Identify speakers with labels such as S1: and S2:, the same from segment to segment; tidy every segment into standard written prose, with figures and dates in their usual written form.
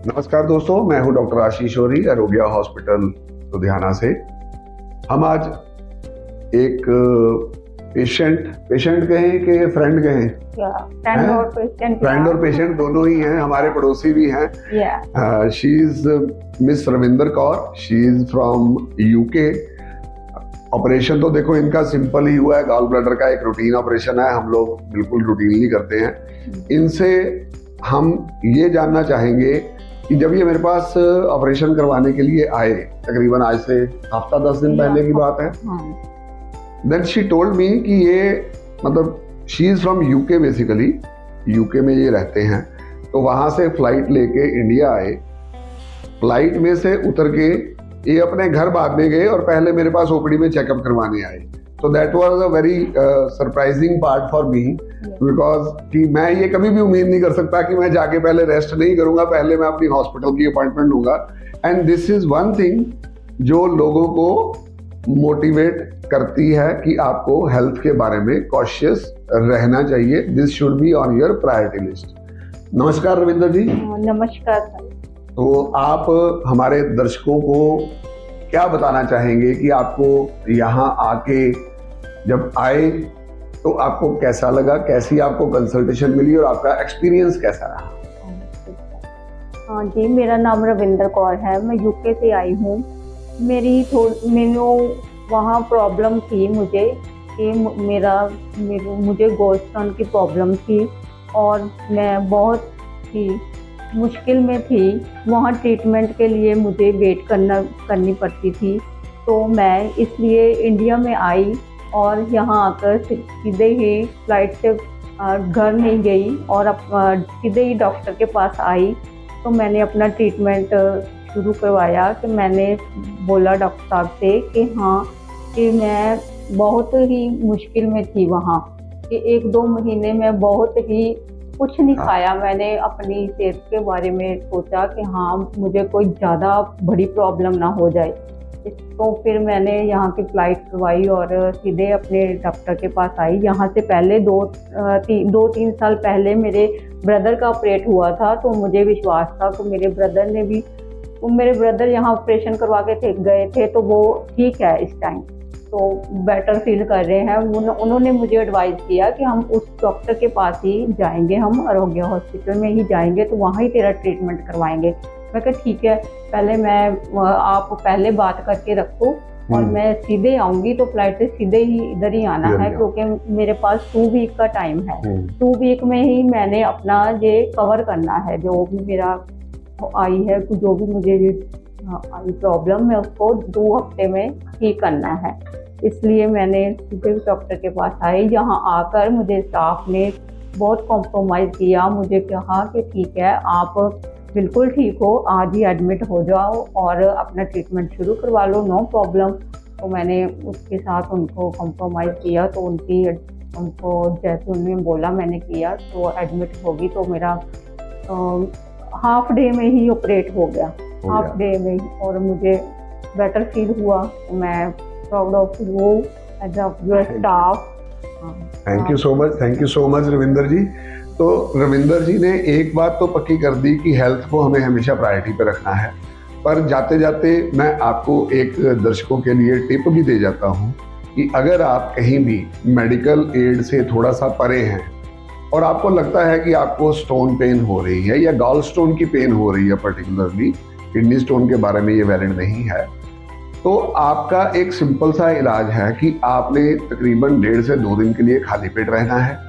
S1: नमस्कार दोस्तों, मैं हूं डॉक्टर आशीष ओरी, आरोग्य हॉस्पिटल लुधियाना से। हम आज एक पेशेंट कहें कि फ्रेंड कहें, फ्रेंड और पेशेंट दोनों ही हैं, हमारे पड़ोसी भी हैं। She is miss Ravinder Kaur, she is from UK. Operation तो देखो इनका सिंपल ही हुआ है, गॉल ब्लैडर का एक रूटीन ऑपरेशन है, हम लोग बिल्कुल रूटीनली करते हैं। इनसे हम ये जानना चाहेंगे कि जब ये मेरे पास ऑपरेशन करवाने के लिए आए, तकरीबन आज से हफ्ता 10 दिन पहले की बात है, देन शी टोल्ड मी कि ये मतलब she is from UK, basically UK में ये रहते हैं। तो वहां से फ्लाइट लेके इंडिया आए, फ्लाइट में से उतर के ये अपने घर बाद में गए और पहले मेरे पास ओपीडी में चेकअप करवाने आए। तो that was a very surprising part for me, because कि मैं ये कभी भी उम्मीद नहीं कर सकता कि मैं जाके पहले रेस्ट नहीं करूंगा, पहले मैं अपनी हॉस्पिटल की अपॉइंटमेंट लूंगा। And this is one thing जो लोगों को मोटिवेट करती है कि आपको हेल्थ के बारे में कॉशियस रहना चाहिए। This should be on your priority list. नमस्कार रविंदर जी।
S2: नमस्कार सर।
S1: तो आप हमारे दर्शकों को क्या बताना चाहेंगे कि आपको यहाँ आके जब आए तो आपको कैसा लगा, कैसी आपको कंसल्टेशन मिली और आपका एक्सपीरियंस कैसा रहा?
S2: हाँ जी, मेरा नाम रविंदर कौर है, मैं यूके से आई हूँ। मेरी वहाँ प्रॉब्लम थी मुझे कि मुझे गोल्डस्टोन की प्रॉब्लम थी और मैं बहुत ही मुश्किल में थी। वहाँ ट्रीटमेंट के लिए मुझे वेट करनी पड़ती थी। तो मैं इसलिए इंडिया में आई और यहाँ आकर सीधे ही फ्लाइट से घर नहीं गई और सीधे ही डॉक्टर के पास आई। तो मैंने अपना ट्रीटमेंट शुरू करवाया कि मैंने बोला डॉक्टर साहब से कि हाँ, कि मैं बहुत ही मुश्किल में थी वहाँ, कि 1-2 महीने में बहुत ही कुछ नहीं खाया। मैंने अपनी सेहत के बारे में सोचा कि हाँ, मुझे कोई ज़्यादा बड़ी प्रॉब्लम ना हो जाए। तो फिर मैंने यहाँ की फ़्लाइट करवाई और सीधे अपने डॉक्टर के पास आई। यहाँ से पहले 2-3 साल पहले मेरे ब्रदर का ऑपरेट हुआ था, तो मुझे विश्वास था कि मेरे ब्रदर यहाँ ऑपरेशन करवा के गए थे, तो वो ठीक है इस टाइम, तो बेटर फील कर रहे हैं। उन्होंने मुझे एडवाइस किया कि हम उस डॉक्टर के पास ही जाएंगे, हम आरोग्य हॉस्पिटल में ही जाएंगे, तो वहाँ ही तेरा ट्रीटमेंट करवाएंगे। मैं कहा ठीक है, आप पहले बात करके रखो और मैं सीधे आऊँगी, तो फ्लाइट से सीधे ही इधर ही आना है, क्योंकि मेरे पास 2 वीक का टाइम है। 2 वीक में ही मैंने अपना ये कवर करना है, जो भी मेरा आई है, जो भी मुझे आई प्रॉब्लम है उसको 2 हफ्ते में ठीक करना है। इसलिए मैंने सीधे डॉक्टर के पास आई। यहाँ आकर मुझे स्टाफ ने बहुत कॉम्प्रोमाइज़ किया, मुझे कहा कि ठीक है, आप बिल्कुल ठीक हो, आज ही एडमिट हो जाओ और अपना ट्रीटमेंट शुरू करवा लो, नो प्रॉब्लम। तो मैंने उसके साथ उनको कॉम्प्रोमाइज़ किया, तो उनको जैसे उन्होंने बोला मैंने किया, तो एडमिट होगी। तो मेरा हाफ डे में ही ऑपरेट हो गया, हाफ डे में, और मुझे बेटर फील हुआ। मैं proud of you as your staff.
S1: Thank you so much Ravinder ji. तो रविंदर जी ने एक बात तो पक्की कर दी कि हेल्थ को हमें हमेशा प्रायोरिटी पे रखना है, पर जाते जाते मैं आपको एक दर्शकों के लिए टिप भी दे जाता हूँ कि अगर आप कहीं भी मेडिकल एड से थोड़ा सा परे हैं और आपको लगता है कि आपको स्टोन पेन हो रही है या गॉल स्टोन की पेन हो रही है, पर्टिकुलरली किडनी स्टोन के बारे में ये वैलिड नहीं है, तो आपका एक सिंपल सा इलाज है कि आपने तकरीबन 1.5 से 2 दिन के लिए खाली पेट रहना है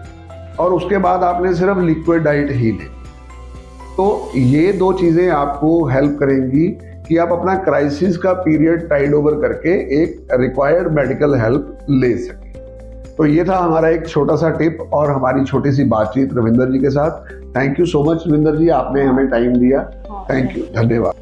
S1: और उसके बाद आपने सिर्फ लिक्विड डाइट ही लेनी। तो ये 2 चीज़ें आपको हेल्प करेंगी कि आप अपना क्राइसिस का पीरियड टाइड ओवर करके एक रिक्वायर्ड मेडिकल हेल्प ले सकें। तो ये था हमारा एक छोटा सा टिप और हमारी छोटी सी बातचीत रविंदर जी के साथ। Thank you so much Ravinder ji, आपने हमें टाइम दिया। थैंक यू, धन्यवाद।